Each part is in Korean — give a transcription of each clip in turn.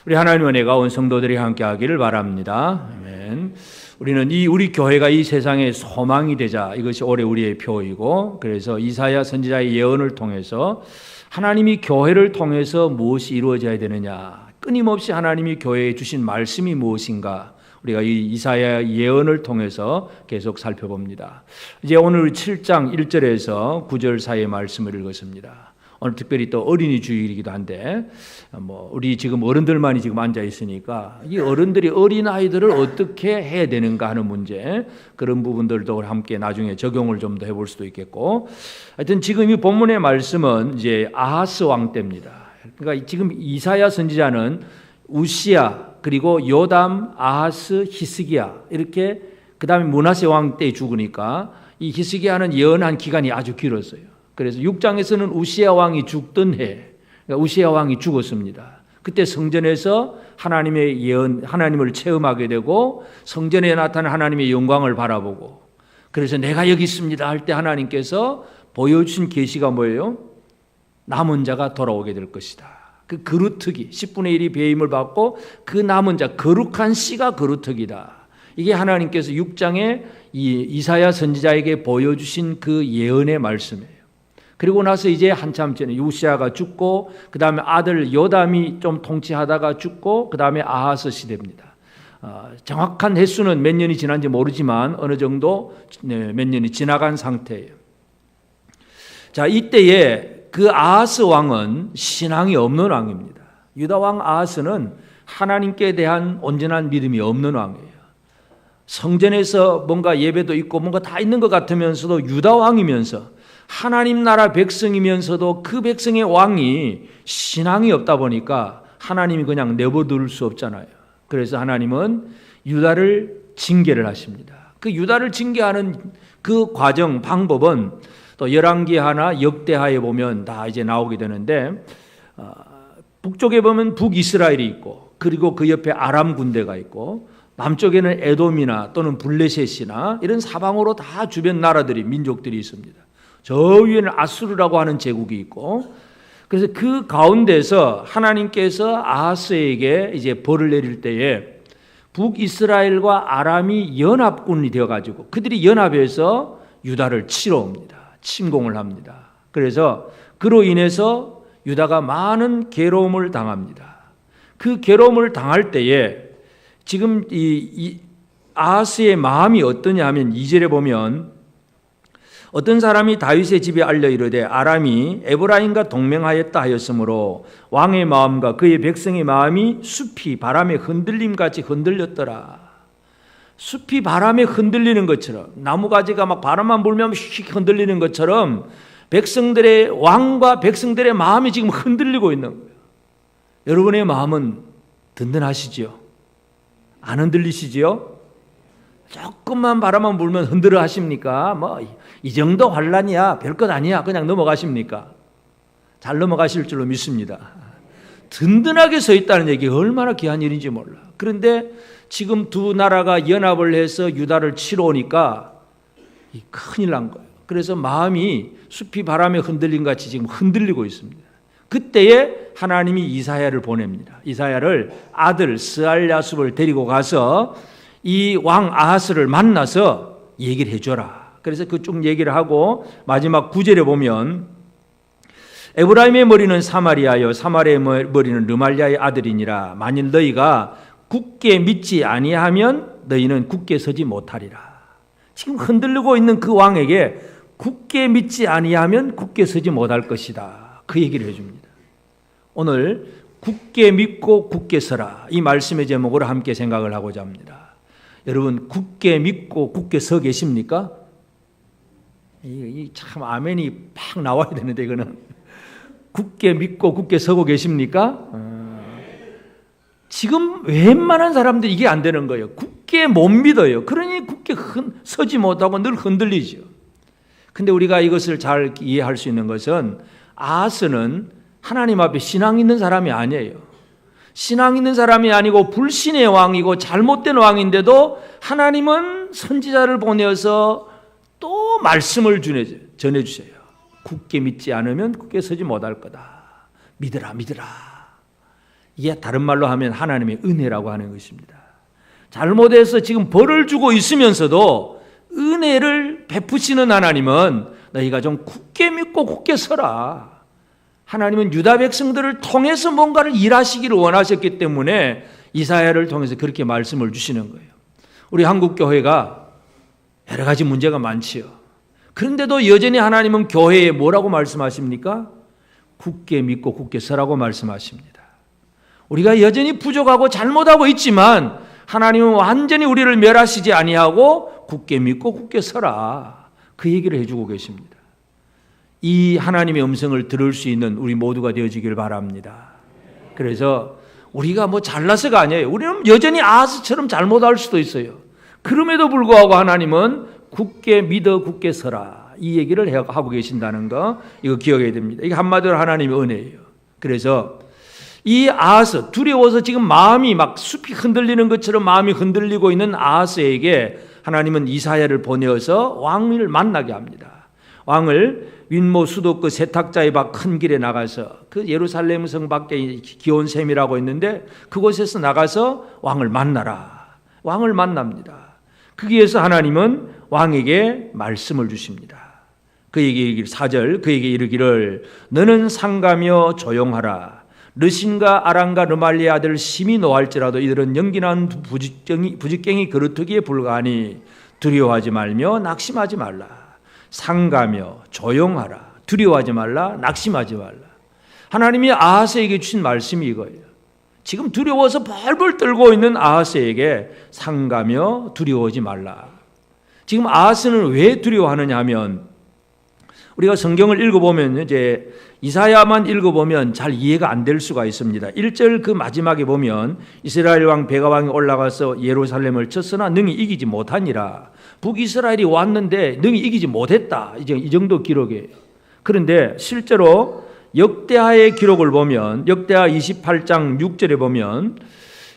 우리 하나님 은혜가 온 성도들이 함께 하기를 바랍니다. 아멘. 우리는 우리 교회가 이 세상의 소망이 되자, 이것이 올해 우리의 표이고, 그래서 이사야 선지자의 예언을 통해서 하나님이 교회를 통해서 무엇이 이루어져야 되느냐, 끊임없이 하나님이 교회에 주신 말씀이 무엇인가, 우리가 이 이사야 예언을 통해서 계속 살펴봅니다. 이제 오늘 7장 1절에서 9절 사이의 말씀을 읽었습니다. 오늘 특별히 또 어린이 주일이기도 한데, 우리 지금 어른들만이 지금 앉아 있으니까 이 어른들이 어린 아이들을 어떻게 해야 되는가 하는 문제, 그런 부분들도 함께 나중에 적용을 좀 더 해볼 수도 있겠고, 하여튼 지금 이 본문의 말씀은 이제 아하스 왕 때입니다. 그러니까 지금 이사야 선지자는 우시야, 그리고 요담, 아하스, 히스기야, 이렇게 그 다음에 므낫세 왕 때 죽으니까 이 히스기야는 예언한 기간이 아주 길었어요. 그래서 6장에서는 우시야 왕이 죽던 해, 그러니까 우시야 왕이 죽었습니다. 그때 성전에서 하나님의 예언, 하나님을 체험하게 되고 성전에 나타난 하나님의 영광을 바라보고, 그래서 내가 여기 있습니다 할 때 하나님께서 보여주신 계시가 뭐예요? 남은 자가 돌아오게 될 것이다. 그 거루터기 10분의 1이 배임을 받고 그 남은 자, 거룩한 씨가 거루터기다. 이게 하나님께서 6장에 이사야 선지자에게 보여주신 그 예언의 말씀이에요. 그리고 나서 이제 한참 전에 우시야가 죽고, 그 다음에 아들 요담이 좀 통치하다가 죽고, 그 다음에 아하스 시대입니다. 정확한 횟수는 몇 년이 지난지 모르지만 어느 정도 몇 년이 지나간 상태예요. 자, 이때에 그 아하스 왕은 신앙이 없는 왕입니다. 유다 왕 아하스는 하나님께 대한 온전한 믿음이 없는 왕이에요. 성전에서 뭔가 예배도 있고 뭔가 다 있는 것 같으면서도 유다 왕이면서 하나님 나라 백성이면서도 그 백성의 왕이 신앙이 없다 보니까 하나님이 그냥 내버려둘 수 없잖아요. 그래서 하나님은 유다를 징계를 하십니다. 그 유다를 징계하는 그 과정, 방법은 또 열왕기하나 역대하에 보면 다 이제 나오게 되는데, 북쪽에 보면 북이스라엘이 있고, 그리고 그 옆에 아람 군대가 있고, 남쪽에는 에돔이나 또는 블레셋이나 이런 사방으로 다 주변 나라들이, 민족들이 있습니다. 저 위에는 아수르라고 하는 제국이 있고, 그래서 그 가운데서 하나님께서 아하스에게 이제 벌을 내릴 때에 북이스라엘과 아람이 연합군이 되어가지고 그들이 연합해서 유다를 치러 옵니다. 침공을 합니다. 그래서 그로 인해서 유다가 많은 괴로움을 당합니다. 그 괴로움을 당할 때에 지금 이 아하스의 마음이 어떠냐 하면 2절에 보면, 어떤 사람이 다윗의 집에 알려 이르되 아람이 에브라임과 동맹하였다 하였으므로 왕의 마음과 그의 백성의 마음이 숲이 바람에 흔들림같이 흔들렸더라. 숲이 바람에 흔들리는 것처럼, 나무가지가 막 바람만 불면 휙 흔들리는 것처럼 백성들의, 왕과 백성들의 마음이 지금 흔들리고 있는 거예요. 여러분의 마음은 든든하시지요? 안 흔들리시지요? 조금만 바람만 불면 흔들어 하십니까? 이 정도 환란이야, 별것 아니야, 그냥 넘어가십니까? 잘 넘어가실 줄로 믿습니다. 든든하게 서 있다는 얘기가 얼마나 귀한 일인지 몰라. 그런데 지금 두 나라가 연합을 해서 유다를 치러 오니까 큰일 난 거예요. 그래서 마음이 숲이 바람에 흔들린 같이 지금 흔들리고 있습니다. 그때에 하나님이 이사야를 보냅니다. 이사야를 아들 스알야숲을 데리고 가서 이 왕 아하스를 만나서 얘기를 해줘라. 그래서 그 쭉 얘기를 하고 마지막 9절에 보면, 에브라임의 머리는 사마리아요 사마리아의 머리는 르말리아의 아들이니라. 만일 너희가 굳게 믿지 아니하면 너희는 굳게 서지 못하리라. 지금 흔들리고 있는 그 왕에게 굳게 믿지 아니하면 굳게 서지 못할 것이다, 그 얘기를 해줍니다. 오늘 굳게 믿고 굳게 서라, 이 말씀의 제목으로 함께 생각을 하고자 합니다. 여러분, 굳게 믿고 굳게 서 계십니까? 참 아멘이 팍 나와야 되는데, 이거는 굳게 믿고 굳게 서고 계십니까? 지금 웬만한 사람들이 이게 안 되는 거예요. 굳게 못 믿어요. 그러니 굳게 서지 못하고 늘 흔들리죠. 근데 우리가 이것을 잘 이해할 수 있는 것은, 아하스는 하나님 앞에 신앙 있는 사람이 아니에요. 신앙 있는 사람이 아니고 불신의 왕이고 잘못된 왕인데도 하나님은 선지자를 보내어서 또 말씀을 전해주세요. 굳게 믿지 않으면 굳게 서지 못할 거다. 믿으라, 믿으라. 이게 다른 말로 하면 하나님의 은혜라고 하는 것입니다. 잘못해서 지금 벌을 주고 있으면서도 은혜를 베푸시는 하나님은 너희가 좀 굳게 믿고 굳게 서라. 하나님은 유다 백성들을 통해서 뭔가를 일하시기를 원하셨기 때문에 이사야를 통해서 그렇게 말씀을 주시는 거예요. 우리 한국 교회가 여러 가지 문제가 많지요. 그런데도 여전히 하나님은 교회에 뭐라고 말씀하십니까? 굳게 믿고 굳게 서라고 말씀하십니다. 우리가 여전히 부족하고 잘못하고 있지만 하나님은 완전히 우리를 멸하시지 아니하고 굳게 믿고 굳게 서라. 그 얘기를 해주고 계십니다. 이 하나님의 음성을 들을 수 있는 우리 모두가 되어지길 바랍니다. 그래서 우리가 뭐 잘나서가 아니에요. 우리는 여전히 아하스처럼 잘못할 수도 있어요. 그럼에도 불구하고 하나님은 굳게 믿어 굳게 서라. 이 얘기를 하고 계신다는 거 이거 기억해야 됩니다. 이게 한마디로 하나님의 은혜예요. 그래서 이 아하스, 두려워서 지금 마음이 막 숲이 흔들리는 것처럼 마음이 흔들리고 있는 아하스에게 하나님은 이사야를 보내어서 왕을 만나게 합니다. 왕을 윗모 수도 그 세탁자의 밭 큰 길에 나가서 그 예루살렘 성 밖에 기온샘이라고 있는데 그곳에서 나가서 왕을 만나라. 왕을 만납니다. 거기에서 하나님은 왕에게 말씀을 주십니다. 그에게 4절 그에게 이르기를 너는 상가며 조용하라. 르신과 아람과 르말리의 아들 심히 노할지라도 이들은 연기난 부직갱이 그루터기에 불과하니 두려워하지 말며 낙심하지 말라. 상가며 조용하라. 두려워하지 말라. 낙심하지 말라. 하나님이 아하스에게 주신 말씀이 이거예요. 지금 두려워서 벌벌 떨고 있는 아하스에게 상가며 두려워하지 말라. 지금 아하스는 왜 두려워하느냐 하면 우리가 성경을 읽어보면 이제 이사야만 읽어보면 잘 이해가 안 될 수가 있습니다. 1절 그 마지막에 보면 이스라엘 왕 베가왕이 올라가서 예루살렘을 쳤으나 능히 이기지 못하니라. 북이스라엘이 왔는데 능히 이기지 못했다. 이제 이 정도 기록이에요. 그런데 실제로 역대하의 기록을 보면 역대하 28장 6절에 보면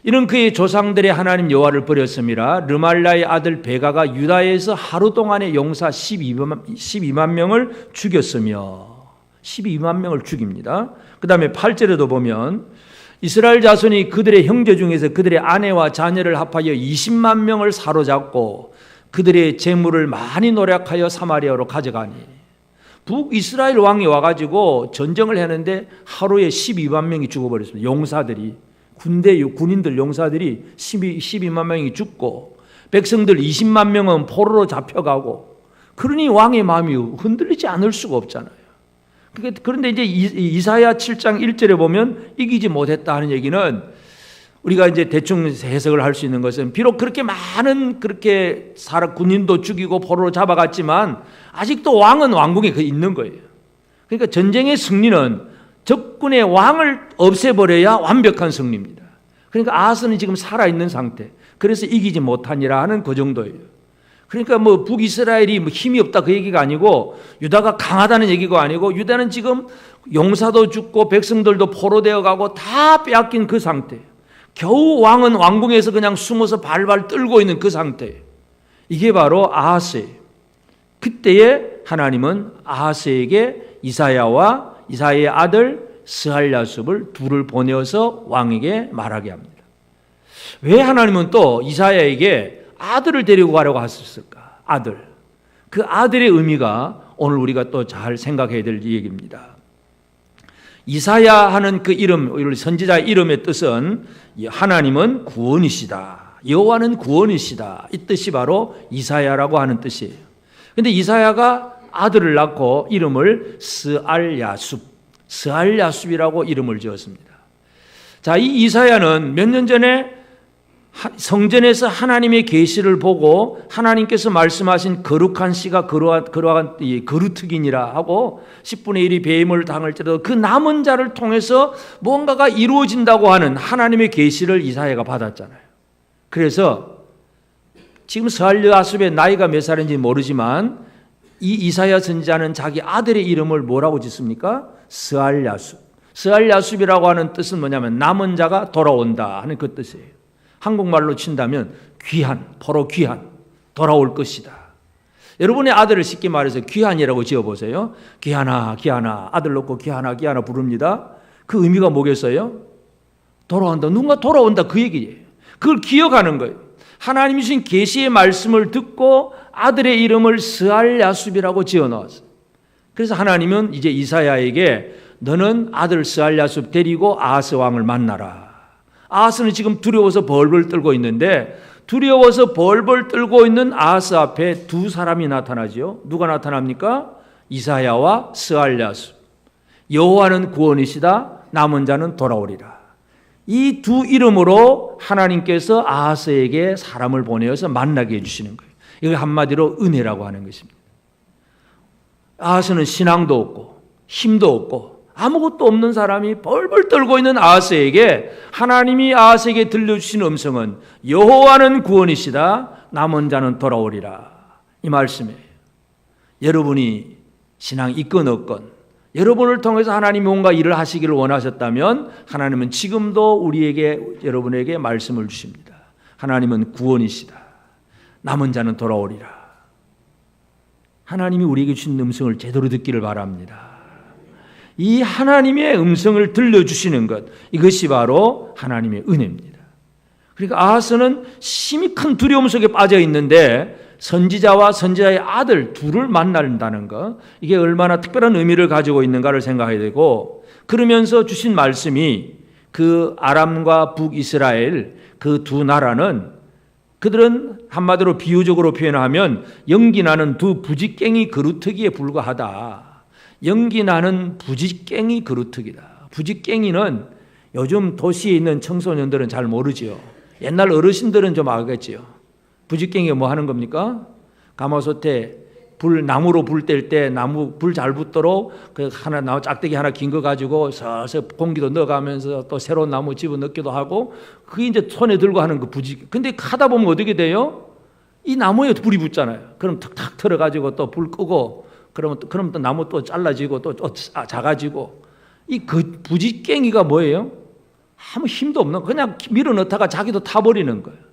이는 그의 조상들의 하나님 여호와를 버렸음이라. 르말라의 아들 베가가 유다에서 하루 동안의 용사 12만 명을 죽였으며 12만 명을 죽입니다. 그 다음에 8절에도 보면 이스라엘 자손이 그들의 형제 중에서 그들의 아내와 자녀를 합하여 20만 명을 사로잡고 그들의 재물을 많이 노력하여 사마리아로 가져가니 북이스라엘 왕이 와가지고 전쟁을 했는데 하루에 12만 명이 죽어버렸습니다. 용사들이 군인들 용사들이 12만 명이 죽고 백성들 20만 명은 포로로 잡혀가고 그러니 왕의 마음이 흔들리지 않을 수가 없잖아요. 그런데 이제 이사야 7장 1절에 보면 이기지 못했다 하는 얘기는 우리가 이제 대충 해석을 할 수 있는 것은 비록 그렇게 많은 그렇게 군인도 죽이고 포로로 잡아갔지만 아직도 왕은 왕궁에 있는 거예요. 그러니까 전쟁의 승리는 적군의 왕을 없애버려야 완벽한 승리입니다. 그러니까 아하스는 지금 살아있는 상태. 그래서 이기지 못하니라 하는 그 정도예요. 그러니까 뭐 북이스라엘이 뭐 힘이 없다 그 얘기가 아니고 유다가 강하다는 얘기가 아니고 유다는 지금 용사도 죽고 백성들도 포로되어 가고 다 빼앗긴 그 상태예요. 겨우 왕은 왕궁에서 그냥 숨어서 발발 떨고 있는 그 상태예요. 이게 바로 아하스예요. 그때에 하나님은 아하스에게 이사야와 이사야의 아들 스알야숲을 둘을 보내어서 왕에게 말하게 합니다. 왜 하나님은 또 이사야에게 아들을 데리고 가려고 하셨을까? 아들. 그 아들의 의미가 오늘 우리가 또 잘 생각해야 될 얘기입니다. 이사야 하는 그 이름, 선지자의 이름의 뜻은 하나님은 구원이시다. 여호와는 구원이시다. 이 뜻이 바로 이사야라고 하는 뜻이에요. 그런데 이사야가 아들을 낳고 이름을 스알야숲이라고 이름을 지었습니다. 자, 이 이사야는 몇 년 전에 성전에서 하나님의 계시를 보고 하나님께서 말씀하신 거룩한 씨가 그러한 거루특이니라 하고 10분의 1이 배임을 당할지라도 그 남은 자를 통해서 뭔가가 이루어진다고 하는 하나님의 계시를 이사야가 받았잖아요. 그래서 지금 스알야숲의 나이가 몇 살인지 모르지만 이 이사야 선지자는 자기 아들의 이름을 뭐라고 짓습니까? 스알야숲. 스알야숲이라고 하는 뜻은 뭐냐면 남은 자가 돌아온다 하는 그 뜻이에요. 한국말로 친다면 귀한, 포로 귀한, 돌아올 것이다. 여러분의 아들을 쉽게 말해서 귀한이라고 지어보세요. 귀한아, 귀한아, 아들 놓고 귀한아, 귀한아 부릅니다. 그 의미가 뭐겠어요? 돌아온다. 누군가 돌아온다. 그 얘기예요. 그걸 기억하는 거예요. 하나님이 주신 계시의 말씀을 듣고 아들의 이름을 스알야숲이라고 지어놓았어요. 그래서 하나님은 이제 이사야에게 너는 아들 스알야숲 데리고 아하스 왕을 만나라. 아하스는 지금 두려워서 벌벌 떨고 있는데 두려워서 벌벌 떨고 있는 아하스 앞에 두 사람이 나타나죠. 누가 나타납니까? 이사야와 스알야숲. 여호와는 구원이시다. 남은 자는 돌아오리라. 이 두 이름으로 하나님께서 아하스에게 사람을 보내어서 만나게 해주시는 거예요. 이걸 한마디로 은혜라고 하는 것입니다. 아하스는 신앙도 없고 힘도 없고 아무것도 없는 사람이 벌벌 떨고 있는 아하스에게 하나님이 아하스에게 들려주신 음성은 여호와는 구원이시다. 남은 자는 돌아오리라. 이 말씀이에요. 여러분이 신앙 있건 없건 여러분을 통해서 하나님이 뭔가 일을 하시기를 원하셨다면 하나님은 지금도 우리에게 여러분에게 말씀을 주십니다. 하나님은 구원이시다. 남은 자는 돌아오리라. 하나님이 우리에게 주신 음성을 제대로 듣기를 바랍니다. 이 하나님의 음성을 들려주시는 것, 이것이 바로 하나님의 은혜입니다. 그러니까 아하스는 심히 큰 두려움 속에 빠져 있는데 선지자와 선지자의 아들 둘을 만난다는 것, 이게 얼마나 특별한 의미를 가지고 있는가를 생각해야 되고, 그러면서 주신 말씀이 그 아람과 북이스라엘 그 두 나라는 그들은 한마디로 비유적으로 표현하면 연기나는 두 부지깽이 그루터기에 불과하다. 연기나는 부지깽이 그루터기다. 부지깽이는 요즘 도시에 있는 청소년들은 잘 모르지요. 옛날 어르신들은 좀 알겠지요. 부지깽이가 뭐 하는 겁니까? 가마솥에 나무로 불 뗄 때 나무 불 잘 붙도록 그 하나 나무 짝대기 하나 긴 거 가지고 서서 공기도 넣어가면서 또 새로운 나무 집어 넣기도 하고 그게 이제 손에 들고 하는 그 부지. 근데 하다 보면 어떻게 돼요? 이 나무에 불이 붙잖아요. 그럼 탁탁 털어가지고 또 불 끄고 그럼 또 나무 또 잘라지고 또 작아지고 이 그 부지깽이가 뭐예요? 아무 힘도 없는 그냥 밀어 넣다가 자기도 타버리는 거예요.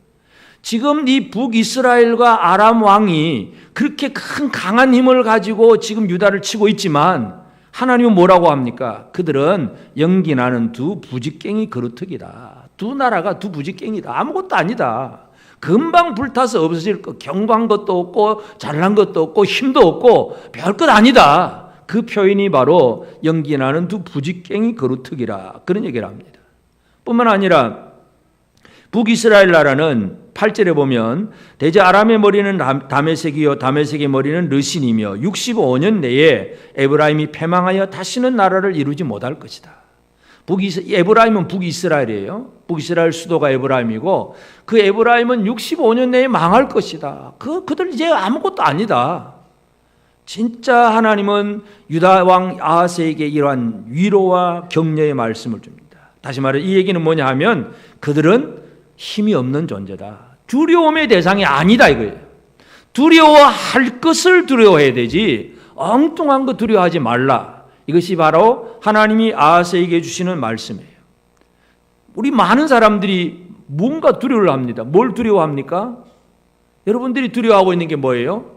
지금 이 북이스라엘과 아람 왕이 그렇게 큰 강한 힘을 가지고 지금 유다를 치고 있지만 하나님은 뭐라고 합니까? 그들은 연기나는 두 부지깽이 그루터기다. 두 나라가 두 부지깽이다. 아무것도 아니다. 금방 불타서 없어질 것, 견고한 것도 없고 잘난 것도 없고 힘도 없고 별것 아니다. 그 표현이 바로 연기나는 두 부지깽이 그루터기라 그런 얘기를 합니다. 뿐만 아니라 북이스라엘 나라는 8절에 보면 대저 아람의 머리는 다메섹이요 다메섹의 머리는 르신이며 65년 내에 에브라임이 패망하여 다시는 나라를 이루지 못할 것이다. 에브라임은 북이스라엘이에요. 북이스라엘 수도가 에브라임이고 그 에브라임은 65년 내에 망할 것이다. 그들 이제 아무것도 아니다. 진짜 하나님은 유다 왕 아하스에게 이러한 위로와 격려의 말씀을 줍니다. 다시 말해 이 얘기는 뭐냐 하면 그들은 힘이 없는 존재다. 두려움의 대상이 아니다 이거예요. 두려워할 것을 두려워해야 되지 엉뚱한 거 두려워하지 말라. 이것이 바로 하나님이 아하스에게 주시는 말씀이에요. 우리 많은 사람들이 뭔가 두려워를 합니다. 뭘 두려워합니까? 여러분들이 두려워하고 있는 게 뭐예요?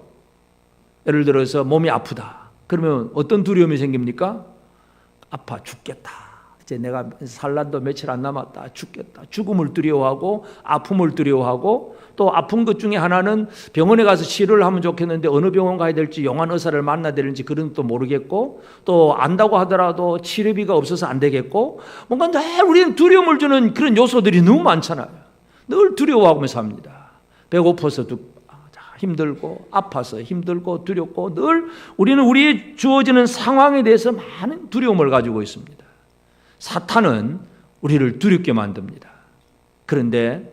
예를 들어서 몸이 아프다. 그러면 어떤 두려움이 생깁니까? 아파 죽겠다. 이제 내가 살 날도 며칠 안 남았다. 죽겠다. 죽음을 두려워하고 아픔을 두려워하고 또 아픈 것 중에 하나는 병원에 가서 치료를 하면 좋겠는데 어느 병원 가야 될지 용한 의사를 만나야 되는지 그런 것도 모르겠고 또 안다고 하더라도 치료비가 없어서 안 되겠고 뭔가 늘 우리는 두려움을 주는 그런 요소들이 너무 많잖아요. 늘 두려워하면서 삽니다. 배고파서 힘들고 아파서 힘들고 두렵고 늘 우리는 우리의 주어지는 상황에 대해서 많은 두려움을 가지고 있습니다. 사탄은 우리를 두렵게 만듭니다. 그런데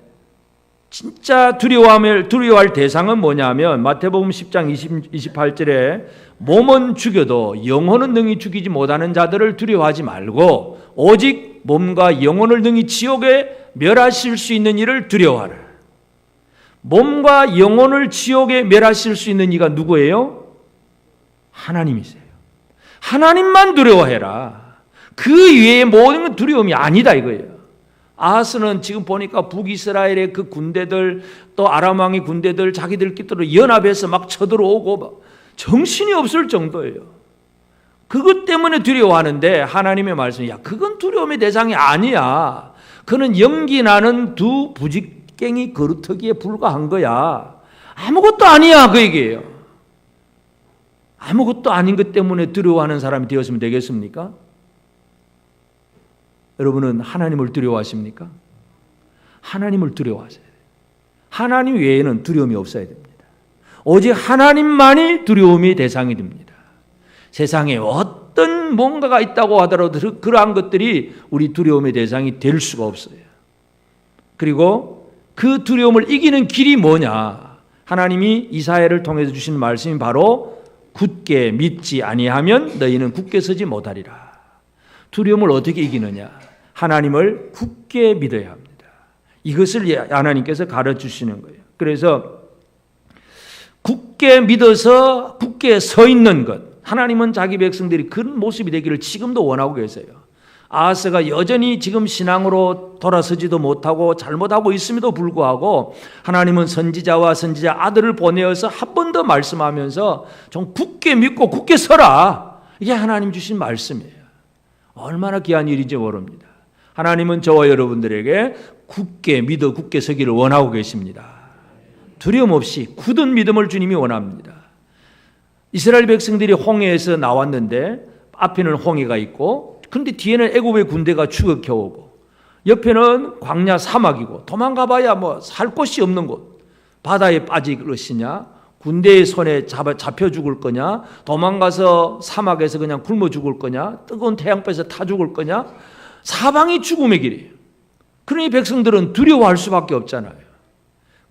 진짜 두려워할 대상은 뭐냐면 마태복음 10장 28절에 몸은 죽여도 영혼은 능히 죽이지 못하는 자들을 두려워하지 말고 오직 몸과 영혼을 능히 지옥에 멸하실 수 있는 이를 두려워하라. 몸과 영혼을 지옥에 멸하실 수 있는 이가 누구예요? 하나님이세요. 하나님만 두려워해라. 그 외에 모든 건 두려움이 아니다 이거예요. 아하스는 지금 보니까 북이스라엘의 그 군대들 또 아람 왕의 군대들 자기들끼리 연합해서 막 쳐들어오고 막 정신이 없을 정도예요. 그것 때문에 두려워하는데 하나님의 말씀이 야 그건 두려움의 대상이 아니야. 그는 연기 나는 두 부직갱이 그루터기에 불과한 거야. 아무것도 아니야 그 얘기예요. 아무것도 아닌 것 때문에 두려워하는 사람이 되었으면 되겠습니까? 여러분은 하나님을 두려워하십니까? 하나님을 두려워하셔야 돼요. 하나님 외에는 두려움이 없어야 됩니다. 오직 하나님만이 두려움의 대상이 됩니다. 세상에 어떤 뭔가가 있다고 하더라도 그러한 것들이 우리 두려움의 대상이 될 수가 없어요. 그리고 그 두려움을 이기는 길이 뭐냐? 하나님이 이사야를 통해서 주신 말씀이 바로 굳게 믿지 아니하면 너희는 굳게 서지 못하리라. 두려움을 어떻게 이기느냐? 하나님을 굳게 믿어야 합니다. 이것을 하나님께서 가르쳐주시는 거예요. 그래서 굳게 믿어서 굳게 서 있는 것, 하나님은 자기 백성들이 그런 모습이 되기를 지금도 원하고 계세요. 아하스가 여전히 지금 신앙으로 돌아서지도 못하고 잘못하고 있음에도 불구하고 하나님은 선지자와 선지자 아들을 보내어서 한 번 더 말씀하면서 좀 굳게 믿고 굳게 서라. 이게 하나님 주신 말씀이에요. 얼마나 귀한 일인지 모릅니다. 하나님은 저와 여러분들에게 굳게 믿어 굳게 서기를 원하고 계십니다. 두려움 없이 굳은 믿음을 주님이 원합니다. 이스라엘 백성들이 홍해에서 나왔는데 앞에는 홍해가 있고 그런데 뒤에는 애굽의 군대가 추격해오고 옆에는 광야 사막이고 도망가봐야 뭐 살 곳이 없는 곳. 바다에 빠질 것이냐, 군대의 손에 잡혀 죽을 거냐, 도망가서 사막에서 그냥 굶어 죽을 거냐, 뜨거운 태양볕에서 타 죽을 거냐, 사방이 죽음의 길이에요. 그러니 백성들은 두려워할 수밖에 없잖아요.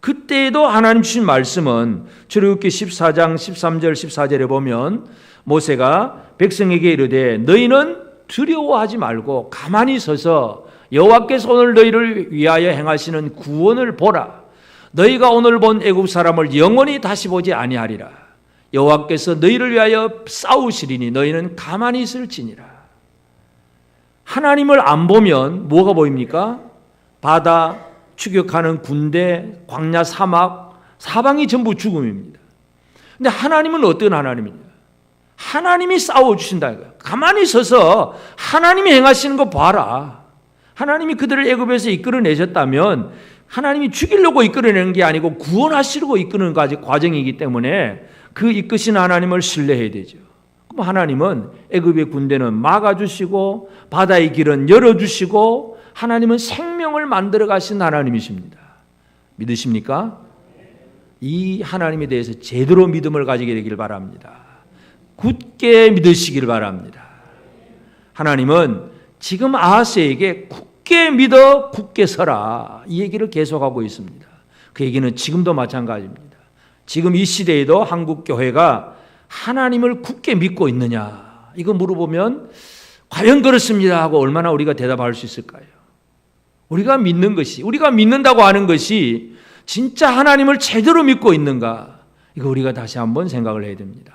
그때에도 하나님 주신 말씀은 출애굽기 14장 13절 14절에 보면 모세가 백성에게 이르되 너희는 두려워하지 말고 가만히 서서 여호와께서 오늘 너희를 위하여 행하시는 구원을 보라. 너희가 오늘 본 애굽 사람을 영원히 다시 보지 아니하리라. 여호와께서 너희를 위하여 싸우시리니 너희는 가만히 있을지니라. 하나님을 안 보면 뭐가 보입니까? 바다, 추격하는 군대, 광야 사막, 사방이 전부 죽음입니다. 근데 하나님은 어떤 하나님이냐? 하나님이 싸워주신다 이거야. 가만히 서서 하나님이 행하시는 거 봐라. 하나님이 그들을 애굽에서 이끌어내셨다면 하나님이 죽이려고 이끌어내는 게 아니고 구원하시려고 이끄는 과정이기 때문에 그 이끄신 하나님을 신뢰해야 되죠. 그럼 하나님은 애굽의 군대는 막아주시고 바다의 길은 열어주시고 하나님은 생명을 만들어 가신 하나님이십니다. 믿으십니까? 이 하나님에 대해서 제대로 믿음을 가지게 되길 바랍니다. 굳게 믿으시길 바랍니다. 하나님은 지금 아하스에게 굳게 믿어 굳게 서라 이 얘기를 계속하고 있습니다. 그 얘기는 지금도 마찬가지입니다. 지금 이 시대에도 한국 교회가 하나님을 굳게 믿고 있느냐 이거 물어보면 과연 그렇습니다 하고 얼마나 우리가 대답할 수 있을까요? 우리가 믿는 것이, 우리가 믿는다고 하는 것이 진짜 하나님을 제대로 믿고 있는가 이거 우리가 다시 한번 생각을 해야 됩니다.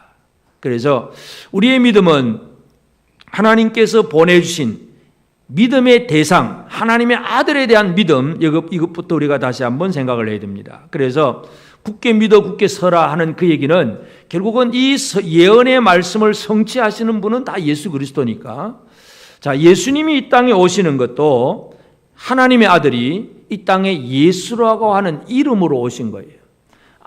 그래서 우리의 믿음은 하나님께서 보내주신 믿음의 대상, 하나님의 아들에 대한 믿음, 이것부터 우리가 다시 한번 생각을 해야 됩니다. 그래서 굳게 믿어 굳게 서라 하는 그 얘기는 결국은 이 예언의 말씀을 성취하시는 분은 다 예수 그리스도니까. 자, 예수님이 이 땅에 오시는 것도 하나님의 아들이 이 땅에 예수라고 하는 이름으로 오신 거예요.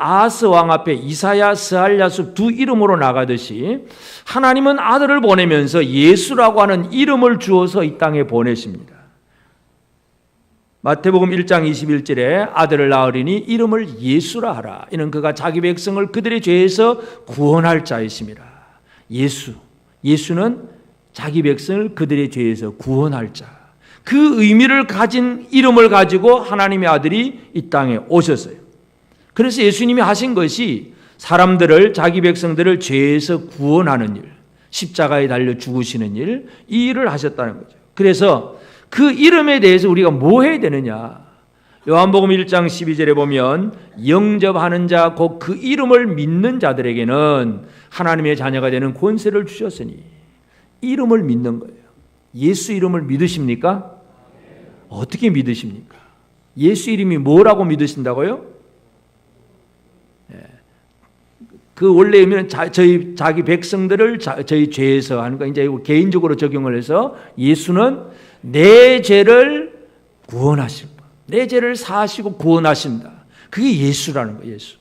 아하스 왕 앞에 이사야, 스알랴숲 두 이름으로 나가듯이 하나님은 아들을 보내면서 예수라고 하는 이름을 주어서 이 땅에 보내십니다. 마태복음 1장 21절에 아들을 낳으리니 이름을 예수라 하라. 이는 그가 자기 백성을 그들의 죄에서 구원할 자이심이라. 예수는 자기 백성을 그들의 죄에서 구원할 자. 그 의미를 가진 이름을 가지고 하나님의 아들이 이 땅에 오셨어요. 그래서 예수님이 하신 것이 사람들을, 자기 백성들을 죄에서 구원하는 일, 십자가에 달려 죽으시는 일, 이 일을 하셨다는 거죠. 그래서 그 이름에 대해서 우리가 뭐 해야 되느냐? 요한복음 1장 12절에 보면 영접하는 자, 곧 그 이름을 믿는 자들에게는 하나님의 자녀가 되는 권세를 주셨으니 이름을 믿는 거예요. 예수 이름을 믿으십니까? 어떻게 믿으십니까? 예수 이름이 뭐라고 믿으신다고요? 그 원래 의미는 자기 백성들을 저희 죄에서 하는 거 이제 개인적으로 적용을 해서 예수는 내 죄를 구원하실 분. 내 죄를 사하시고 구원하신다. 그게 예수라는 거예요. 예수.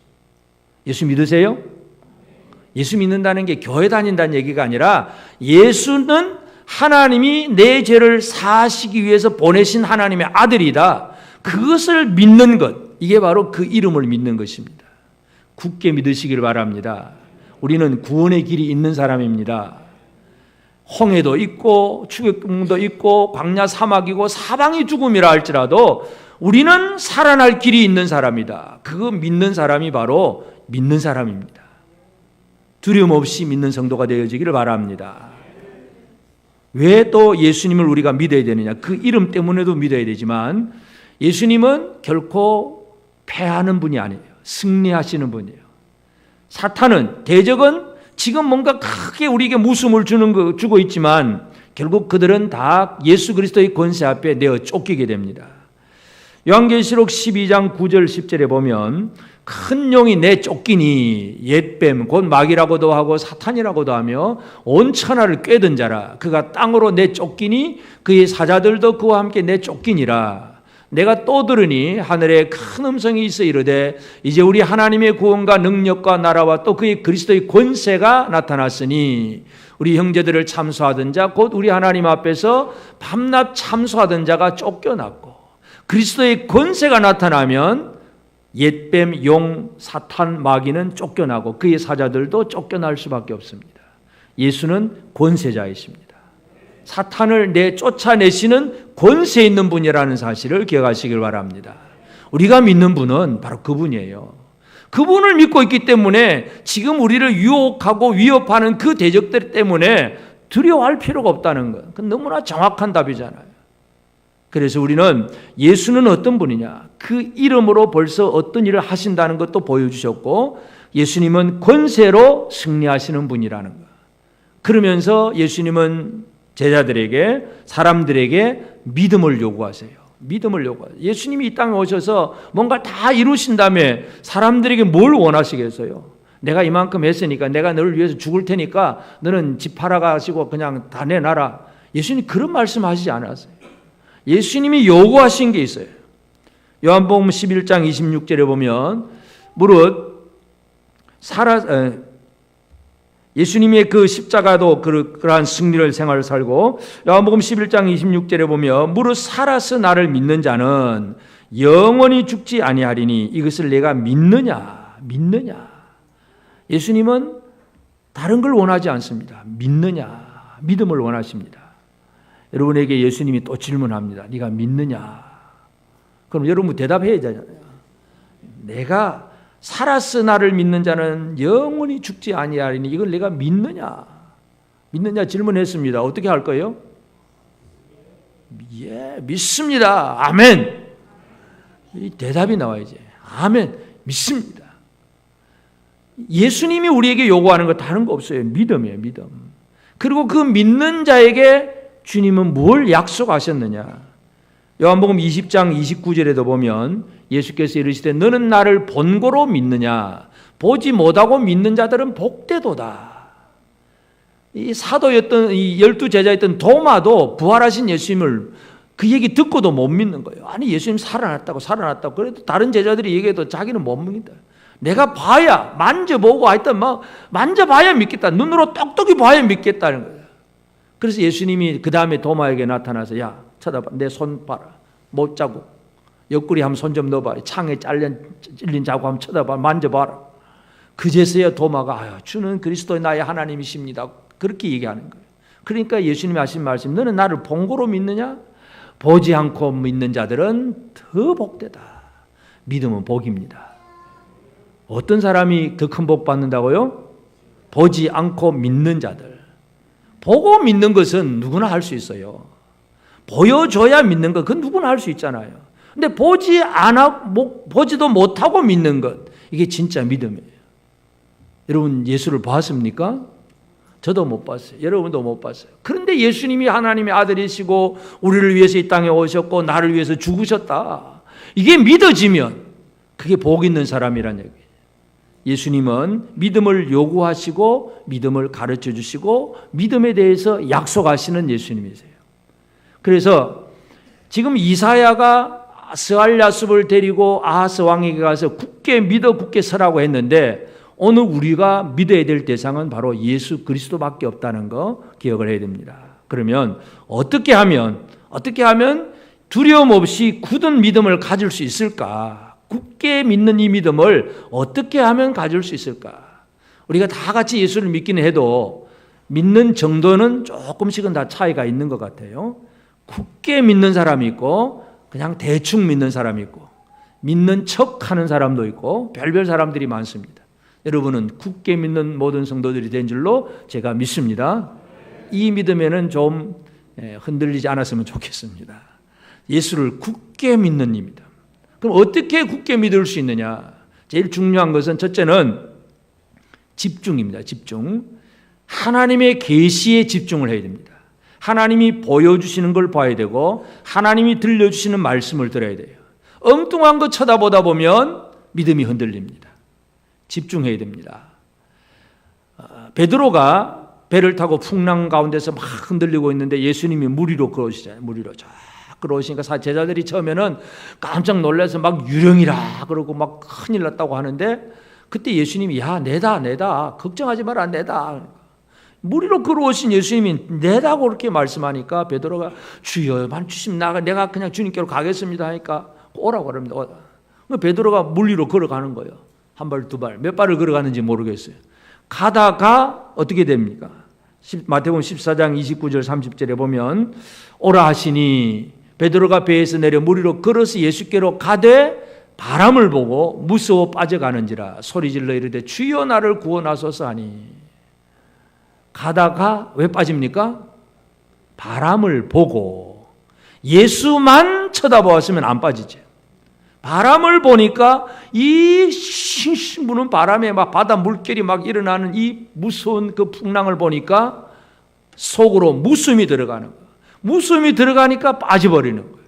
예수 믿으세요? 예수 믿는다는 게 교회 다닌다는 얘기가 아니라 예수는 하나님이 내 죄를 사하시기 위해서 보내신 하나님의 아들이다. 그것을 믿는 것. 이게 바로 그 이름을 믿는 것입니다. 굳게 믿으시길 바랍니다. 우리는 구원의 길이 있는 사람입니다. 홍해도 있고 추격궁도 있고 광야 사막이고 사방이 죽음이라 할지라도 우리는 살아날 길이 있는 사람이다. 그거 믿는 사람이 바로 믿는 사람입니다. 두려움 없이 믿는 성도가 되어지기를 바랍니다. 왜 또 예수님을 우리가 믿어야 되느냐? 그 이름 때문에도 믿어야 되지만 예수님은 결코 패하는 분이 아니에요. 승리하시는 분이에요. 사탄은, 대적은 지금 뭔가 크게 우리에게 무숨을 주고 있지만 결국 그들은 다 예수 그리스도의 권세 앞에 내어 쫓기게 됩니다. 요한계시록 12장 9절 10절에 보면 큰 용이 내 쫓기니 옛뱀 곧 마귀라고도 하고 사탄이라고도 하며 온 천하를 꿰든 자라. 그가 땅으로 내 쫓기니 그의 사자들도 그와 함께 내 쫓기니라. 내가 또 들으니 하늘에 큰 음성이 있어 이르되 이제 우리 하나님의 구원과 능력과 나라와 또 그의 그리스도의 권세가 나타났으니 우리 형제들을 참소하던 자 곧 우리 하나님 앞에서 밤낮 참소하던 자가 쫓겨났고 그리스도의 권세가 나타나면 옛뱀, 용, 사탄, 마귀는 쫓겨나고 그의 사자들도 쫓겨날 수밖에 없습니다. 예수는 권세자이십니다. 사탄을 쫓아내시는 권세 있는 분이라는 사실을 기억하시길 바랍니다. 우리가 믿는 분은 바로 그분이에요. 그분을 믿고 있기 때문에 지금 우리를 유혹하고 위협하는 그 대적들 때문에 두려워할 필요가 없다는 것. 그건 너무나 정확한 답이잖아요. 그래서 우리는 예수는 어떤 분이냐? 그 이름으로 벌써 어떤 일을 하신다는 것도 보여주셨고 예수님은 권세로 승리하시는 분이라는 것. 그러면서 예수님은 제자들에게, 사람들에게 믿음을 요구하세요. 믿음을 요구하세요. 예수님이 이 땅에 오셔서 뭔가 다 이루신 다음에 사람들에게 뭘 원하시겠어요? 내가 이만큼 했으니까 내가 너를 위해서 죽을 테니까 너는 집 팔아가시고 그냥 다 내놔라. 예수님 그런 말씀 하시지 않았어요. 예수님이 요구하신 게 있어요. 요한복음 11장 26절에 보면 무릇 예수님의 그 십자가도 그러한 승리를 생활을 살고 요한복음 11장 26절에 보면 무릇 살아서 나를 믿는 자는 영원히 죽지 아니하리니 이것을 내가 믿느냐. 예수님은 다른 걸 원하지 않습니다. 믿음을 원하십니다. 여러분에게 예수님이 또 질문합니다. 네가 믿느냐? 그럼 여러분 대답해야 되잖아요. 내가 살아서 나를 믿는 자는 영원히 죽지 아니하리니 이걸 내가 믿느냐 질문했습니다. 어떻게 할 거예요? 예, 믿습니다. 아멘. 이 대답이 나와야지. 아멘. 믿습니다. 예수님이 우리에게 요구하는 거 다른 거 없어요. 믿음이에요. 믿음. 그리고 그 믿는 자에게 주님은 뭘 약속하셨느냐? 요한복음 20장 29절에도 보면 예수께서 이르시되 너는 나를 본고로 믿느냐? 보지 못하고 믿는 자들은 복되도다. 이 사도였던 이 12제자였던 도마도 부활하신 예수님을 그 얘기 듣고도 못 믿는 거예요. 아니 예수님 살아났다고 그래도 다른 제자들이 얘기해도 자기는 못 믿는다. 내가 봐야 만져보고 하여튼 막 만져봐야 믿겠다. 눈으로 똑똑히 봐야 믿겠다는 거예요. 그래서 예수님이 그 다음에 도마에게 나타나서 야 쳐다봐. 내 손 봐라. 못 자국. 옆구리 한번 손 좀 넣어봐. 창에 찔린 자국 한번 쳐다봐. 만져봐라. 그제서야 도마가 주는 그리스도의 나의 하나님이십니다. 그렇게 얘기하는 거예요. 그러니까 예수님이 하신 말씀 너는 나를 본고로 믿느냐? 보지 않고 믿는 자들은 더 복되다. 믿음은 복입니다. 어떤 사람이 더 큰 복 받는다고요? 보지 않고 믿는 자들. 보고 믿는 것은 누구나 할 수 있어요. 보여줘야 믿는 것, 그건 누구나 할 수 있잖아요. 근데 보지도 못하고 믿는 것, 이게 진짜 믿음이에요. 여러분 예수를 봤습니까? 저도 못 봤어요. 여러분도 못 봤어요. 그런데 예수님이 하나님의 아들이시고 우리를 위해서 이 땅에 오셨고 나를 위해서 죽으셨다. 이게 믿어지면 그게 복 있는 사람이란 얘기예요. 예수님은 믿음을 요구하시고 믿음을 가르쳐 주시고 믿음에 대해서 약속하시는 예수님이세요. 그래서 지금 이사야가 스알야숲을 데리고 아하스 왕에게 가서 굳게 믿어 굳게 서라고 했는데 오늘 우리가 믿어야 될 대상은 바로 예수 그리스도밖에 없다는 거 기억을 해야 됩니다. 그러면 어떻게 하면 두려움 없이 굳은 믿음을 가질 수 있을까? 굳게 믿는 이 믿음을 어떻게 하면 가질 수 있을까? 우리가 다 같이 예수를 믿기는 해도 믿는 정도는 조금씩은 다 차이가 있는 것 같아요. 굳게 믿는 사람이 있고 그냥 대충 믿는 사람이 있고 믿는 척하는 사람도 있고 별별 사람들이 많습니다. 여러분은 굳게 믿는 모든 성도들이 된 줄로 제가 믿습니다. 이 믿음에는 좀 흔들리지 않았으면 좋겠습니다. 예수를 굳게 믿는 입니다. 그럼 어떻게 굳게 믿을 수 있느냐? 제일 중요한 것은 첫째는 집중입니다. 집중. 하나님의 계시에 집중을 해야 됩니다. 하나님이 보여주시는 걸 봐야 되고 하나님이 들려주시는 말씀을 들어야 돼요. 엉뚱한 거 쳐다보다 보면 믿음이 흔들립니다. 집중해야 됩니다. 베드로가 배를 타고 풍랑 가운데서 막 흔들리고 있는데 예수님이 물 위로 걸어오시잖아요. 물 위로 쫙 걸어오시니까 제자들이 처음에는 깜짝 놀라서 막 유령이라 그러고 막 큰일 났다고 하는데 그때 예수님이 야 내다 걱정하지 마라 내다. 물 위로 걸어오신 예수님이 내다고 그렇게 말씀하니까 베드로가 주여만 주시면 내가 그냥 주님께로 가겠습니다 하니까 오라고 그럽니다. 베드로가 물 위로 걸어가는 거예요. 한 발, 두 발, 몇 발을 걸어가는지 모르겠어요. 가다가 어떻게 됩니까? 마태복음 14장 29절 30절에 보면 오라 하시니 베드로가 배에서 내려 물 위로 걸어서 예수께로 가되 바람을 보고 무서워 빠져가는지라 소리질러 이르되 주여 나를 구원하소서 하니 가다가 왜 빠집니까? 바람을 보고 예수만 쳐다보았으면 안 빠지죠. 바람을 보니까 이 부는 바람에 막 바다 물결이 막 일어나는 이 무서운 그 풍랑을 보니까 속으로 무숨이 들어가는 거예요. 무숨이 들어가니까 빠져버리는 거예요.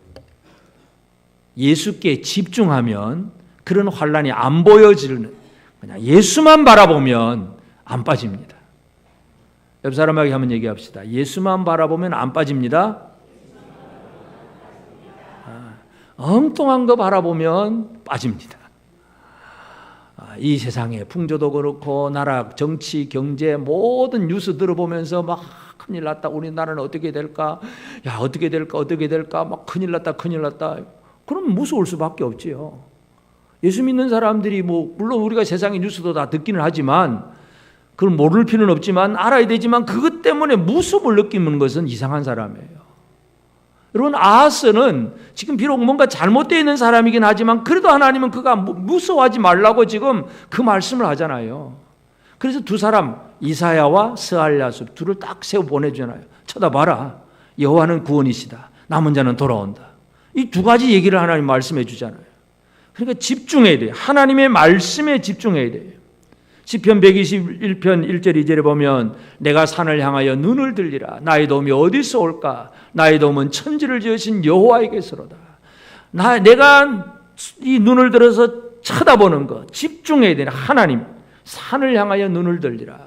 예수께 집중하면 그런 환란이 안 보여지는 그냥 예수만 바라보면 안 빠집니다. 옆 사람에게 한번 얘기합시다. 예수만 바라보면 안 빠집니다. 엉뚱한 거 바라보면 빠집니다. 이 세상에 풍조도 그렇고 나라, 정치, 경제 모든 뉴스 들어보면서 막 큰일 났다. 우리나라는 어떻게 될까? 야 어떻게 될까? 막 큰일 났다. 그럼 무서울 수밖에 없지요. 예수 믿는 사람들이 물론 우리가 세상의 뉴스도 다 듣기는 하지만 그걸 모를 필요는 없지만 알아야 되지만 그것 때문에 무서움을 느끼는 것은 이상한 사람이에요. 여러분 아하스는 지금 비록 뭔가 잘못되어 있는 사람이긴 하지만 그래도 하나님은 그가 무서워하지 말라고 지금 그 말씀을 하잖아요. 그래서 두 사람 이사야와 스알야숲 둘을 딱 세워 보내주잖아요. 쳐다봐라. 여호와는 구원이시다. 남은 자는 돌아온다. 이 두 가지 얘기를 하나님 말씀해 주잖아요. 그러니까 집중해야 돼요. 하나님의 말씀에 집중해야 돼요. 시편 121편 1절 2절에 보면 내가 산을 향하여 눈을 들리라. 나의 도움이 어디서 올까? 나의 도움은 천지를 지으신 여호와에게서로다. 내가 이 눈을 들어서 쳐다보는 것, 집중해야 되는 하나님, 산을 향하여 눈을 들리라.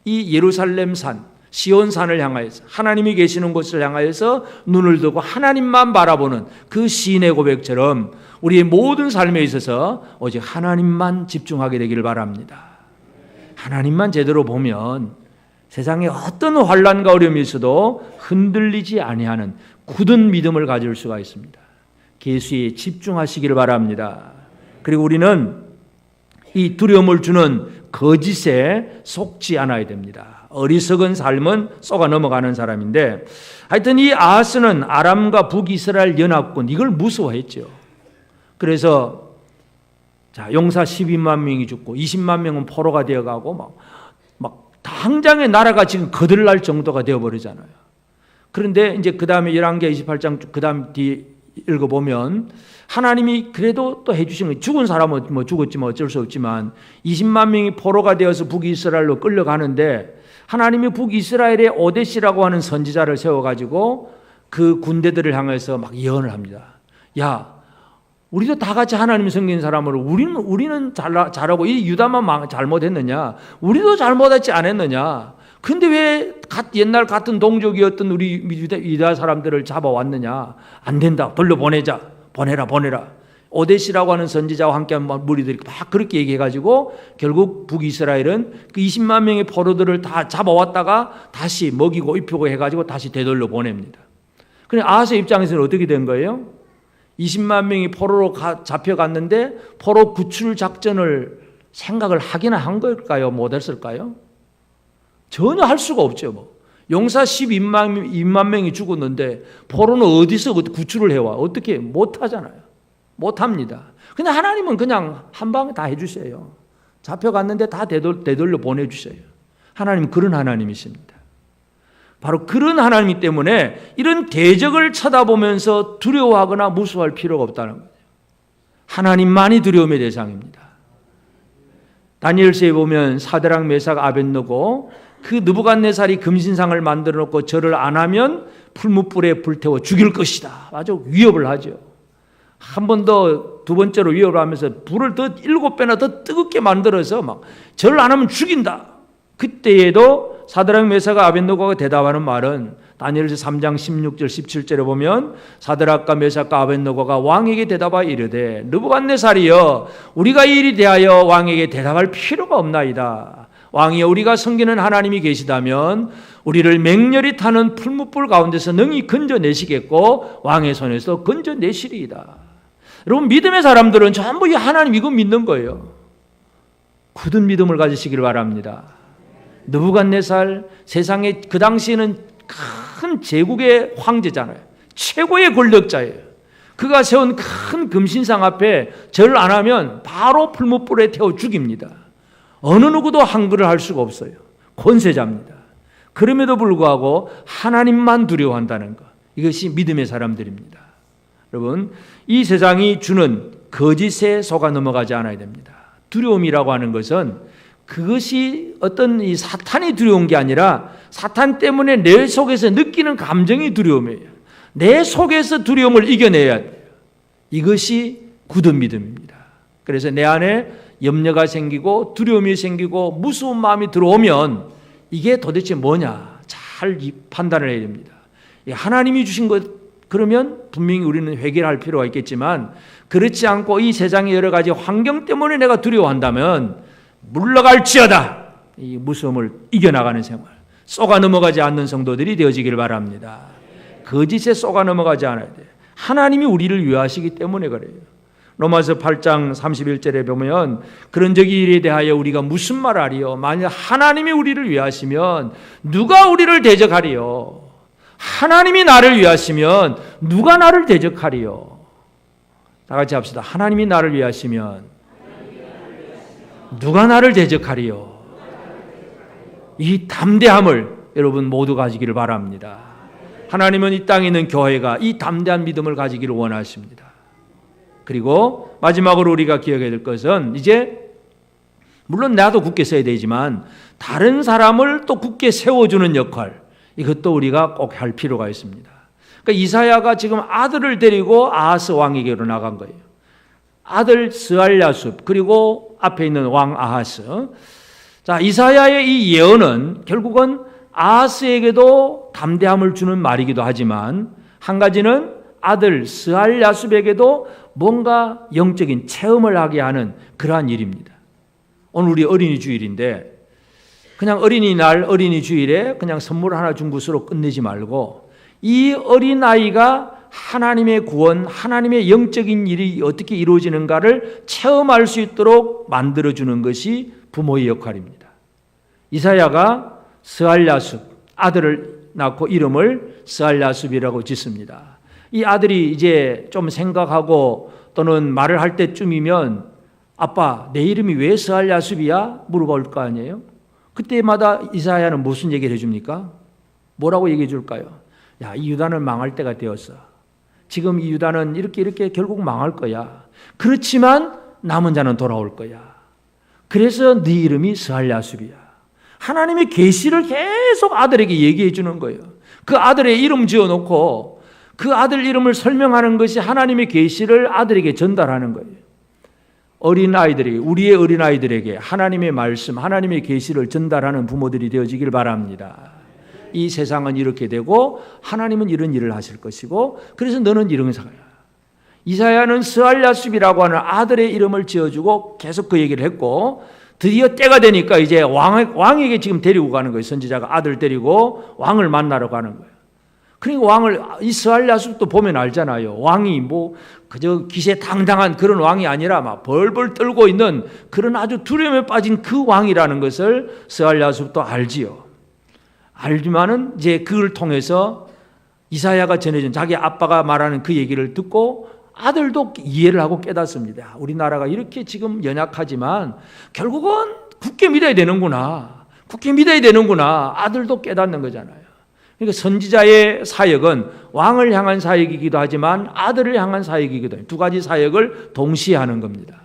이 예루살렘 산, 시온산을 향하여서 하나님이 계시는 곳을 향하여서 눈을 두고 하나님만 바라보는 그 시인의 고백처럼 우리의 모든 삶에 있어서 오직 하나님만 집중하게 되기를 바랍니다. 하나님만 제대로 보면 세상에 어떤 환난과 어려움이 있어도 흔들리지 아니하는 굳은 믿음을 가질 수가 있습니다. 계시에 집중하시기를 바랍니다. 그리고 우리는 이 두려움을 주는 거짓에 속지 않아야 됩니다. 어리석은 삶은 쏘가 넘어가는 사람인데 하여튼 이 아하스는 아람과 북이스라엘 연합군 이걸 무서워했죠. 그래서 용사 12만 명이 죽고 20만 명은 포로가 되어가고 막 당장의 나라가 지금 거들날 정도가 되어버리잖아요. 그런데 이제 그 다음에 11개 28장 그 다음 뒤에 읽어보면 하나님이 그래도 또 해주신 거예요. 죽은 사람은 죽었지 어쩔 수 없지만 20만 명이 포로가 되어서 북이스라엘로 끌려가는데 하나님이 북이스라엘에 오데시라고 하는 선지자를 세워가지고 그 군대들을 향해서 막 예언을 합니다. 야 우리도 다 같이 하나님 섬기는 사람으로 우리는 잘하고 이 유다만 잘못했느냐? 우리도 잘못하지 않았느냐? 근데 왜 옛날 같은 동족이었던 우리 유다 사람들을 잡아왔느냐? 안 된다. 돌려보내자. 보내라. 오데시라고 하는 선지자와 함께한 무리들이 막 그렇게 얘기해가지고 결국 북이스라엘은 그 20만 명의 포로들을 다 잡아왔다가 다시 먹이고 입히고 해가지고 다시 되돌려 보냅니다. 그런데 아하스 입장에서는 어떻게 된 거예요? 20만 명이 포로로 잡혀갔는데 포로 구출 작전을 생각을 하기나 한 걸까요? 못했을까요? 전혀 할 수가 없죠. 용사 12만 명이 죽었는데 포로는 어디서 구출을 해와? 어떻게 못하잖아요. 못합니다. 근데 하나님은 그냥 한 방에 다 해주세요. 잡혀갔는데 다 되돌려 보내주세요. 하나님 그런 하나님이십니다. 바로 그런 하나님이기 때문에 이런 대적을 쳐다보면서 두려워하거나 무서워할 필요가 없다는 거예요. 하나님만이 두려움의 대상입니다. 다니엘서에 보면 사드락 메삭 아벳느고 그 느부갓네살이 금신상을 만들어 놓고 절을 안 하면 풀무불에 불태워 죽일 것이다. 아주 위협을 하죠. 한 번 더, 두 번째로 위협을 하면서 불을 더 7배나 더 뜨겁게 만들어서 막 절을 안 하면 죽인다. 그때에도 사드락 메삭 아벳느고가 대답하는 말은 다니엘서 3장 16절 17절에 보면 사드락과 메삭과 아벳느고가 왕에게 대답하여 이르되 느부갓네살이여 우리가 이 일에 대하여 왕에게 대답할 필요가 없나이다. 왕이여 우리가 섬기는 하나님이 계시다면 우리를 맹렬히 타는 풀무불 가운데서 능히 건져내시겠고 왕의 손에서 건져내시리이다. 여러분 믿음의 사람들은 전부 이 하나님 이거 믿는 거예요. 굳은 믿음을 가지시길 바랍니다. 느부갓네살 세상에 그 당시에는 큰 제국의 황제잖아요. 최고의 권력자예요. 그가 세운 큰 금신상 앞에 절 안 하면 바로 풀무불에 태워 죽입니다. 어느 누구도 항거를 할 수가 없어요. 권세자입니다. 그럼에도 불구하고 하나님만 두려워한다는 것. 이것이 믿음의 사람들입니다. 여러분, 이 세상이 주는 거짓에 속아 넘어가지 않아야 됩니다. 두려움이라고 하는 것은 그것이 어떤 이 사탄이 두려운 게 아니라 사탄 때문에 내 속에서 느끼는 감정이 두려움이에요. 내 속에서 두려움을 이겨내야 돼요. 이것이 굳은 믿음입니다. 그래서 내 안에 염려가 생기고 두려움이 생기고 무서운 마음이 들어오면 이게 도대체 뭐냐 잘 판단을 해야 됩니다. 하나님이 주신 것 그러면 분명히 우리는 회개할 필요가 있겠지만 그렇지 않고 이 세상의 여러 가지 환경 때문에 내가 두려워한다면 물러갈지어다 이 무서움을 이겨나가는 생활 쏘가 넘어가지 않는 성도들이 되어지길 바랍니다. 거짓에 쏘가 넘어가지 않아야 돼요. 하나님이 우리를 위하시기 때문에 그래요. 로마서 8장 31절에 보면 그런 적이 일에 대하여 우리가 무슨 말하리요? 만약 하나님이 우리를 위하시면 누가 우리를 대적하리요? 하나님이 나를 위하시면 누가 나를 대적하리요? 다 같이 합시다. 하나님이 나를 위하시면 누가 나를 대적하리요? 이 담대함을 여러분 모두 가지기를 바랍니다. 하나님은 이 땅에 있는 교회가 이 담대한 믿음을 가지기를 원하십니다. 그리고 마지막으로 우리가 기억해야 될 것은 이제 물론 나도 굳게 서야 되지만 다른 사람을 또 굳게 세워주는 역할 이것도 우리가 꼭 할 필요가 있습니다. 그러니까 이사야가 지금 아들을 데리고 아하스 왕에게로 나간 거예요. 아들 스알랴숲 그리고 앞에 있는 왕 아하스. 자, 이사야의 이 예언은 결국은 아하스에게도 담대함을 주는 말이기도 하지만 한 가지는 아들 스알랴숲에게도 뭔가 영적인 체험을 하게 하는 그러한 일입니다. 오늘 우리 어린이 주일인데 그냥 어린이날 어린이 주일에 그냥 선물 하나 준 것으로 끝내지 말고 이 어린아이가 하나님의 구원, 하나님의 영적인 일이 어떻게 이루어지는가를 체험할 수 있도록 만들어주는 것이 부모의 역할입니다. 이사야가 스알랴숲 아들을 낳고 이름을 스알랴숲이라고 짓습니다. 이 아들이 이제 좀 생각하고 또는 말을 할 때쯤이면 아빠 내 이름이 왜 스알랴숲이야? 물어볼 거 아니에요? 그때마다 이사야는 무슨 얘기를 해줍니까? 뭐라고 얘기해 줄까요? 야, 이 유다는 망할 때가 되었어. 지금 이 유다는 이렇게 결국 망할 거야. 그렇지만 남은 자는 돌아올 거야. 그래서 네 이름이 스알랴숲이야. 하나님의 계시를 계속 아들에게 얘기해 주는 거예요. 그 아들의 이름 지어놓고 그 아들 이름을 설명하는 것이 하나님의 계시를 아들에게 전달하는 거예요. 어린아이들에게, 우리의 어린아이들에게 하나님의 말씀, 하나님의 계시를 전달하는 부모들이 되어지길 바랍니다. 이 세상은 이렇게 되고 하나님은 이런 일을 하실 것이고, 그래서 너는 이런 사람이야. 이사야는 스알랴숲이라고 하는 아들의 이름을 지어주고 계속 그 얘기를 했고, 드디어 때가 되니까 이제 왕에게 지금 데리고 가는 거예요. 선지자가 아들 데리고 왕을 만나러 가는 거예요. 그러니까 왕을, 이 스알랴숲도 보면 알잖아요. 왕이 뭐 그저 기세당당한 그런 왕이 아니라 막 벌벌 떨고 있는 그런 아주 두려움에 빠진 그 왕이라는 것을 스알랴숲도 알지요. 알지만은 이제 그걸 통해서 이사야가 전해준 자기 아빠가 말하는 그 얘기를 듣고 아들도 이해를 하고 깨닫습니다. 우리나라가 이렇게 지금 연약하지만 결국은 굳게 믿어야 되는구나. 굳게 믿어야 되는구나. 아들도 깨닫는 거잖아요. 그러니까 선지자의 사역은 왕을 향한 사역이기도 하지만 아들을 향한 사역이기도 해요. 두 가지 사역을 동시에 하는 겁니다.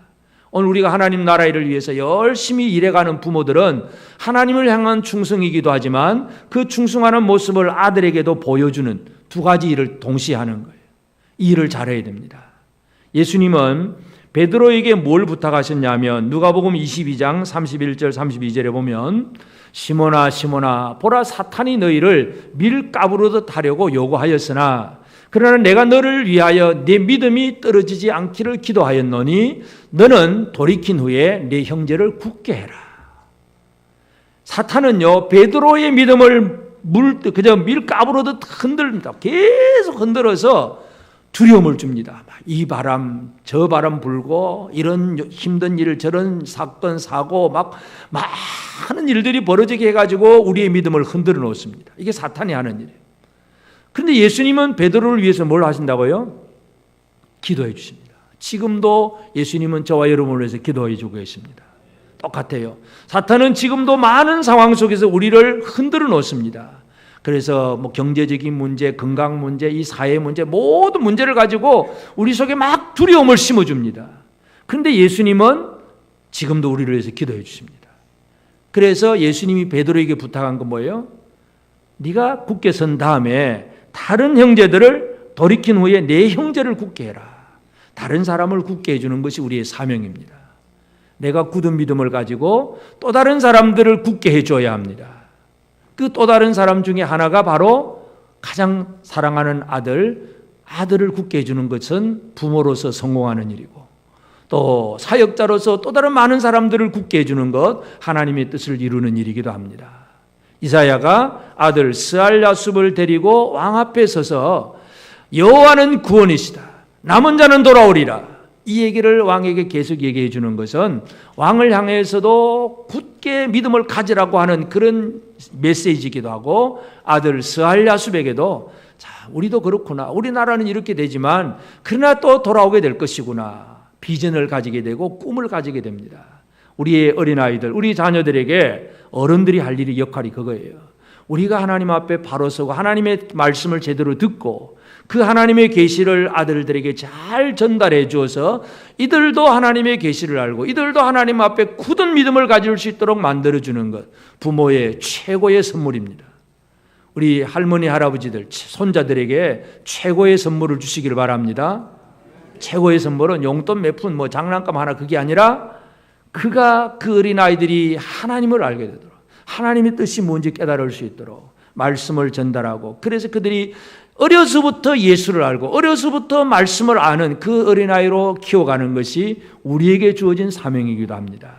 오늘 우리가 하나님 나라 일을 위해서 열심히 일해가는 부모들은 하나님을 향한 충성이기도 하지만 그 충성하는 모습을 아들에게도 보여주는 두 가지 일을 동시에 하는 거예요. 이 일을 잘해야 됩니다. 예수님은 베드로에게 뭘 부탁하셨냐면 누가복음 22장 31절 32절에 보면 시몬아 시몬아 보라 사탄이 너희를 밀가부르듯 하려고 요구하였으나 그러나 내가 너를 위하여 내 믿음이 떨어지지 않기를 기도하였노니 너는 돌이킨 후에 내 형제를 굳게 해라. 사탄은요 베드로의 믿음을 그저 밀가부르듯 흔들립니다. 계속 흔들어서 두려움을 줍니다. 이 바람 저 바람 불고 이런 힘든 일 저런 사건 사고 막 많은 일들이 벌어지게 해가지고 우리의 믿음을 흔들어 놓습니다. 이게 사탄이 하는 일이에요. 그런데 예수님은 베드로를 위해서 뭘 하신다고요? 기도해 주십니다. 지금도 예수님은 저와 여러분을 위해서 기도해 주고 계십니다. 똑같아요. 사탄은 지금도 많은 상황 속에서 우리를 흔들어 놓습니다. 그래서 뭐 경제적인 문제, 건강 문제, 이 사회 문제 모든 문제를 가지고 우리 속에 막 두려움을 심어줍니다. 그런데 예수님은 지금도 우리를 위해서 기도해 주십니다. 그래서 예수님이 베드로에게 부탁한 건 뭐예요? 네가 굳게 선 다음에 다른 형제들을 돌이킨 후에 내 형제를 굳게 해라. 다른 사람을 굳게 해주는 것이 우리의 사명입니다. 내가 굳은 믿음을 가지고 또 다른 사람들을 굳게 해줘야 합니다. 그 또 다른 사람 중에 하나가 바로 가장 사랑하는 아들을 굳게 해주는 것은 부모로서 성공하는 일이고 또 사역자로서 또 다른 많은 사람들을 굳게 해주는 것 하나님의 뜻을 이루는 일이기도 합니다. 이사야가 아들 스알랴숲을 데리고 왕 앞에 서서 여호와는 구원이시다. 남은 자는 돌아오리라. 이 얘기를 왕에게 계속 얘기해 주는 것은 왕을 향해서도 굳게 믿음을 가지라고 하는 그런 메시지이기도 하고 아들 스알랴숲에게도 자, 우리도 그렇구나. 우리나라는 이렇게 되지만 그러나 또 돌아오게 될 것이구나. 비전을 가지게 되고 꿈을 가지게 됩니다. 우리의 어린아이들, 우리 자녀들에게 어른들이 할 일이 역할이 그거예요. 우리가 하나님 앞에 바로 서고 하나님의 말씀을 제대로 듣고 그 하나님의 계시를 아들들에게 잘 전달해 주어서 이들도 하나님의 계시를 알고 이들도 하나님 앞에 굳은 믿음을 가질 수 있도록 만들어주는 것 부모의 최고의 선물입니다. 우리 할머니 할아버지들 손자들에게 최고의 선물을 주시기를 바랍니다. 최고의 선물은 용돈 몇 푼 뭐 장난감 하나 그게 아니라 그가 그 어린아이들이 하나님을 알게 되도록 하나님의 뜻이 뭔지 깨달을 수 있도록 말씀을 전달하고 그래서 그들이 어려서부터 예수를 알고 어려서부터 말씀을 아는 그 어린아이로 키워가는 것이 우리에게 주어진 사명이기도 합니다.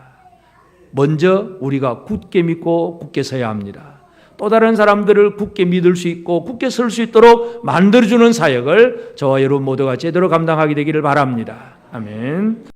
먼저 우리가 굳게 믿고 굳게 서야 합니다. 또 다른 사람들을 굳게 믿을 수 있고 굳게 설 수 있도록 만들어주는 사역을 저와 여러분 모두가 제대로 감당하게 되기를 바랍니다. 아멘.